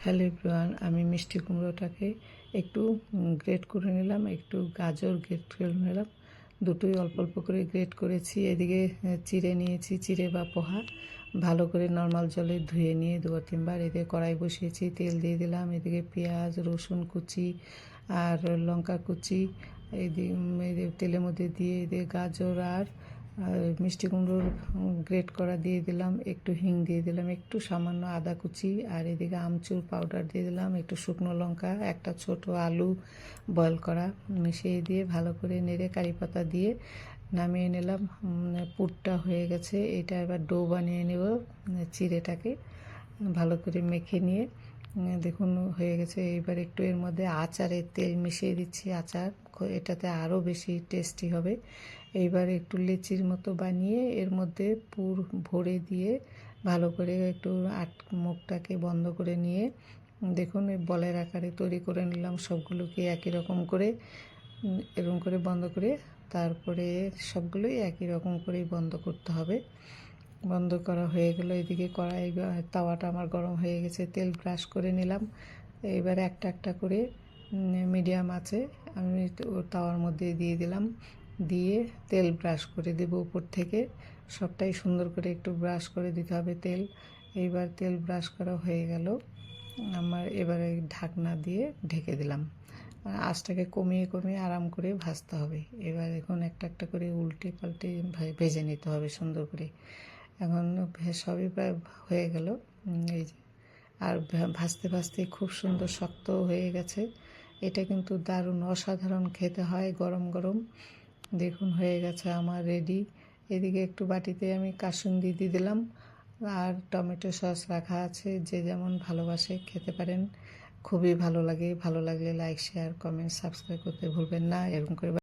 Hello everyone, আমি মিষ্টি কুমড়োটাকে একটু গ্রেট করে নিলাম, একটু গাজর গ্রেট করে নিলাম, দুটোই অল্প অল্প করে গ্রেট করেছি। এদিকে চিড়ে নিয়েছি, চিড়ে বা পোহা ভালো করে নর্মাল জলে ধুয়ে নিয়ে 2-3 বার। এদিকে কড়াই বসিয়েছি, তেল দিয়ে দিলাম। এদিকে পেঁয়াজ, রসুন কুচি আর লঙ্কা কুচি এদিকে তেলের মধ্যে দিয়ে এদিকে গাজর আর মিষ্টি কুমড়োর গ্রেট করা দিয়ে দিলাম, একটু হিং দিয়ে দিলাম, একটু সামান্য আদা কুচি, আর এদিকে আমচুর পাউডার দিয়ে দিলাম, একটু শুকনো লঙ্কা, একটা ছোট আলু বয়েল করা মিশিয়ে দিয়ে ভালো করে নেড়ে কারি পাতা দিয়ে নামিয়ে নিলাম। পুরটা হয়ে গেছে, এটা এবার ডো বানিয়ে নেব। চিড়েটাকে ভালো করে মেখে নিয়ে দেখুন হয়ে গেছে। এবার একটু এর মধ্যে আচারের তেল মিশিয়ে দিচ্ছি, আচার এটাতে আরও বেশি টেস্টি হবে। এইবার একটু লেচির মতো বানিয়ে এর মধ্যে পুর ভরে দিয়ে ভালো করে একটু মুখটাকে বন্ধ করে নিয়ে দেখুন এই বলের আকারে তৈরি করে নিলাম সবগুলোকে একই রকম করে, এরকম করে বন্ধ করে তারপরে সবগুলোই একই রকম করেই বন্ধ করতে হবে। বন্ধ করা হয়ে গেল। এদিকে কড়াই তাওয়াটা আমার গরম হয়ে গেছে, তেল ব্রাশ করে নিলাম। এবার একটা একটা করে মিডিয়াম আছে আমি তাওয়ার মধ্যে দিয়ে দিলাম, দিয়ে তেল ব্রাশ করে দেব উপর থেকে। সবটাই সুন্দর করে একটু ব্রাশ করে দিতে হবে তেল। এইবার তেল ব্রাশ করা হয়ে গেল আমার, এবারে ঢাকনা দিয়ে ঢেকে দিলাম। আঁচটাকে কমিয়ে কমিয়ে আরাম করে ভাজতে হবে। এবার এখন একটা একটা করে উল্টে পাল্টে ভেজে নিতে হবে সুন্দর করে। এখন সবই প্রায় হয়ে গেল, এই যে আর ভাজতে ভাজতে খুব সুন্দর শক্ত হয়ে গেছে। এটা কিন্তু দারুণ অসাধারণ খেতে হয় গরম গরম। দেখুন হয়ে গেছে আমার রেডি। এদিকে একটু বাটিতে আমি কাসুন্দি দিয়ে দিলাম, আর টমেটো সস রাখা আছে, যে যেমন ভালোবাসে খেতে পারেন। খুবই ভালো লাগে। ভালো লাগলে লাইক, শেয়ার, কমেন্ট, সাবস্ক্রাইব করতে ভুলবেন না। এরকম করে